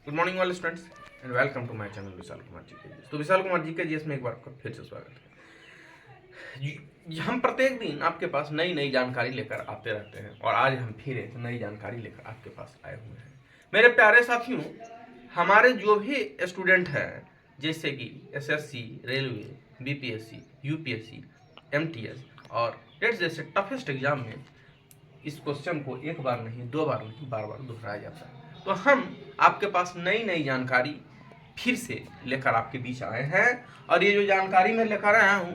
Good morning all students and welcome to my channel Vishal Kumar G K ji. तो विशाल Kumar G K जी में एक बार आपका फिर से स्वागत है। हम प्रत्येक दिन आपके पास नई नई जानकारी लेकर आते रहते हैं और आज हम फिर एक नई जानकारी लेकर आपके पास आए हुए हैं। मेरे प्यारे साथियों, हमारे जो भी स्टूडेंट हैं जैसे कि SSC, railway, BPSC, UPSC, MTS और डेट जैसे टफेस्ट एग्जाम में इस क्वेश्चन को एक बार नहीं, दो बार नहीं, बार बार दोहराया जाता है। तो हम आपके पास नई नई जानकारी फिर से लेकर आपके बीच आए हैं और ये जो जानकारी मैं लेकर आया हूँ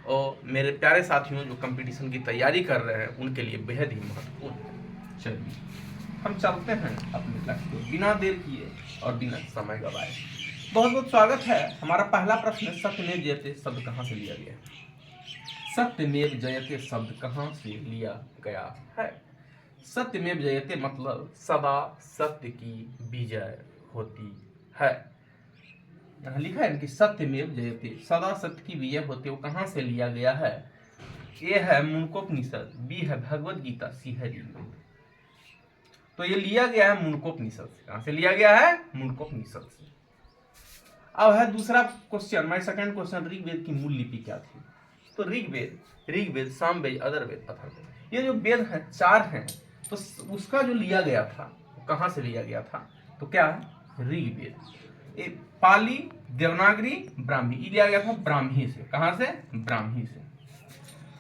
और मेरे प्यारे साथियों जो कंपटीशन की तैयारी कर रहे हैं उनके लिए बेहद ही महत्वपूर्ण है। चलिए हम चलते हैं अपने लक्ष्य को बिना देर किए और बिना समय गवाए। बहुत बहुत स्वागत है। हमारा पहला प्रश्न है, सत्यमेव जयते शब्द कहाँ से लिया गया है? सत्यमेव जयते शब्द कहाँ से लिया गया है? सत्यमेव जयते मतलब सदा सत्य की विजय होती है। यहाँ लिखा है कि सत्यमेव जयते सदा सत्य की विजय होती है। वो कहाँ से लिया गया है? ए है मुंडकोपनिषद, बी है भगवद गीता, सी है ऋग्वेद। तो ये लिया गया है मुंडकोपनिषद से। कहाँ से लिया गया है? मुंडकोपनिषद से। अब है दूसरा question, my second question, Rigveda की मूल लिपि क्या थी? तो ऋग्वेद, सामवेद, अथर्ववेद, अथर्ववेद, ये जो वेद हैं चार हैं, तो उसका जो लिया गया था कहाँ से लिया गया था? तो क्या है? ऋग्वेद। पाली, देवनागरी, ब्राह्मी, ये लिया गया था ब्राह्मी से। कहाँ से? ब्राह्मी से।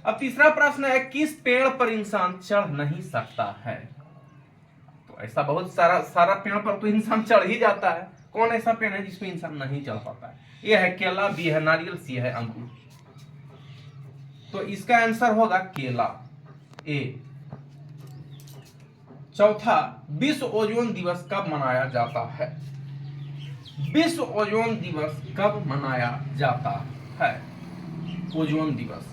अब तीसरा प्रश्न है, किस पेड़ पर इंसान चढ़ नहीं सकता है? तो ऐसा बहुत सारा पेड़ पर तो इंसान चढ़ ही जाता है। कौन ऐसा पेड़ है जिसपे इंसान नहीं चढ़ पाता है? ये है केला, बी है नारियल, सी है अंगूर। तो इसका आंसर होगा केला, ए। चौथा, विश्व ओजोन दिवस कब मनाया जाता है? विश्व ओजोन दिवस कब मनाया जाता है? ओजोन दिवस,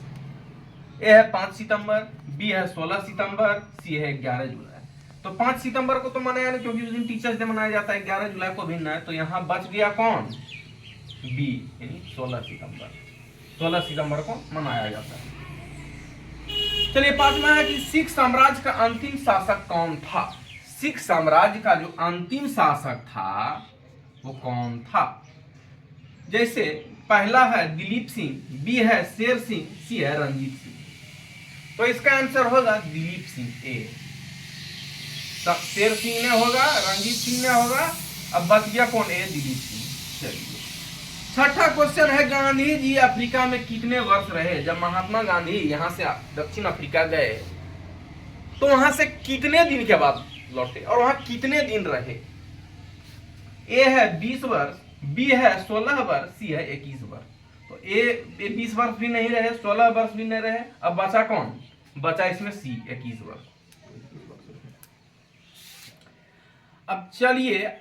ए है 5 सितंबर, बी है 16 सितंबर, सी है 11 जुलाई। तो 5 सितंबर को तो मनाया नहीं क्योंकि उस दिन टीचर्स डे मनाया जाता है। 11 जुलाई को भिन्न है, तो यहाँ बच गया कौन? बी, यानी 16 सितंबर। 16 सितंबर को मनाया जाता है। चलिए पांचवा है कि सिख साम्राज्य का अंतिम शासक कौन था? सिख साम्राज्य का जो अंतिम शासक था वो कौन था? जैसे पहला है दिलीप सिंह, बी है शेर सिंह, सी है रंजीत सिंह। तो इसका आंसर होगा दिलीप सिंह, ए। शेर सिंह ने होगा, रंजीत सिंह ने होगा, अब बच गया कौन? ए, दिलीप सिंह। चलिए छठा क्वेश्चन है, गांधी जी अफ्रीका में कितने वर्ष रहे? जब महात्मा गांधी यहाँ से दक्षिण अफ्रीका गए तो वहां से कितने दिन के बाद लौटे और वहां कितने दिन रहे? ए है 20 वर्ष, बी है 16 वर्ष, सी है 21 वर्ष। तो ए 20 वर्ष भी नहीं रहे, 16 वर्ष भी नहीं रहे, अब बचा कौन? बचा इसमें सी, 21 वर्ष। अब चलिए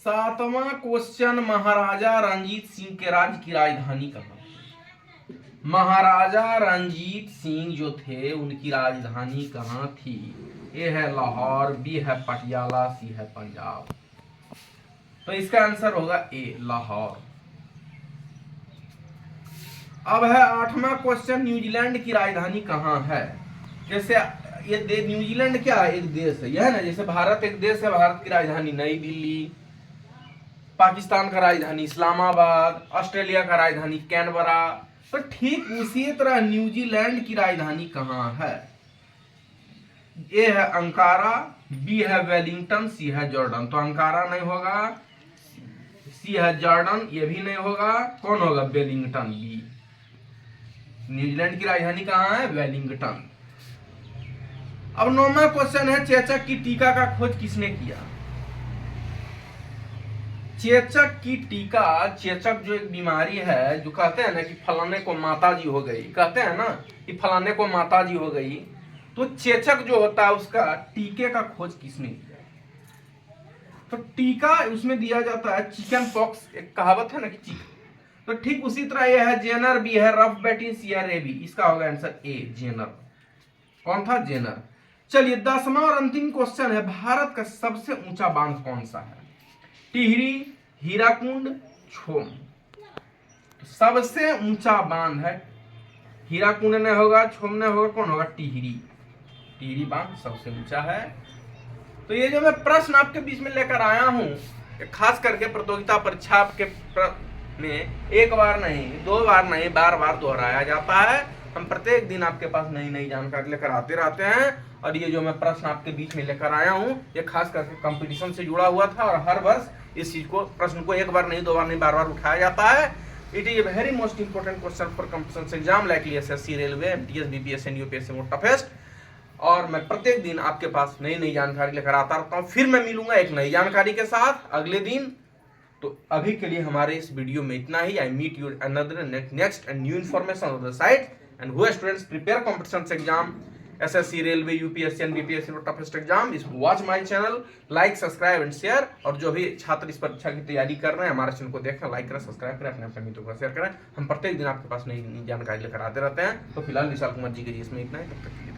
सातवां क्वेश्चन, महाराजा रंजीत सिंह के राज्य की राजधानी कहाँ? महाराजा रंजीत सिंह जो थे उनकी राजधानी कहाँ थी? ए है लाहौर, बी है पटियाला, सी है पंजाब। तो इसका आंसर होगा ए, लाहौर। अब है आठवां क्वेश्चन, न्यूजीलैंड की राजधानी कहाँ है? जैसे ये न्यूजीलैंड क्या है? एक देश है, यह है ना। जैसे भारत एक देश है, भारत की राजधानी नई दिल्ली, पाकिस्तान का राजधानी इस्लामाबाद, ऑस्ट्रेलिया का राजधानी कैनबरा। तो ठीक उसी तरह न्यूजीलैंड की राजधानी कहाँ है? ए है अंकारा, बी है वेलिंगटन, सी है जॉर्डन। तो अंकारा नहीं होगा, सी है जॉर्डन, ये भी नहीं होगा, कौन होगा? Wellington, B. न्यूजीलैंड की राजधानी कहाँ है? वेलिंगटन। अब नौवां क्वेश्चन है, चेचक की टीका का खोज किसने किया? चेचक की टीका, चेचक जो एक बीमारी है, जो कहते हैं ना कि फलाने को माताजी हो गई, कहते हैं ना कि फलाने को माताजी हो गई, तो चेचक जो होता है उसका टीके का खोज किसने किया? तो टीका उसमें दिया जाता है चिकन पॉक्स, एक कहावत है ना कि चिकन। तो ठीक उसी तरह ये है जेनर, बी है रफ बैटिन, सी है रेबी। इसका होगा आंसर ए, जेनर। कौन था? जेनर। चलिए 10वां और अंतिम क्वेश्चन है, भारत का सबसे ऊंचा बांध कौन सा है? टिहरी, हीराकुंड, छोम। सबसे ऊंचा बांध है, हीराकुंड ने होगा, छोम ने होगा, कौन होगा? टिहरी। टिहरी बांध सबसे ऊंचा है। तो ये जो मैं प्रश्न आपके बीच में लेकर आया हूं खास करके प्रतियोगिता परीक्षा के में एक बार नहीं, 2 बार नहीं, बार बार दोहराया जाता है। हम प्रत्येक दिन आपके पास नई नई जानकारी लेकर आते रहते हैं, और ये जो मैं प्रश्न आपके बीच में लेकर आया हूँ, ये खास करके कंपटीशन से जुड़ा हुआ था, और हर वर्ष इस चीज को, प्रश्न को एक बार नहीं, 2 बार नहीं, बार बार उठाया जाता है। It is very most important question for competition exam likely SSC, railway, MTS, BPS and UPSC most toughest. और मैं प्रत्येक दिन आपके पास नई नई जानकारी लेकर आता रहता हूँ। फिर मैं मिलूंगा एक नई जानकारी के साथ अगले दिन। तो अभी के लिए हमारे इस वीडियो में इतना ही। I meet you another next and new information on the site and who students prepare competition exam SSC, railway, UPSC and BPSC toughest exam, इस watch my channel, like, subscribe and share. और जो भी छात्र इस परीक्षा की तैयारी कर रहे हैं, हमारे चैनल को देखें, लाइक करें, सब्सक्राइब करें, अपने मित्रों को शेयर करें। हम प्रत्येक दिन आपके पास नई जानकारी लेकर आते रहते हैं। तो फिलहाल विशाल कुमार जी के जी इसमें इतना ही। तब तक के लिए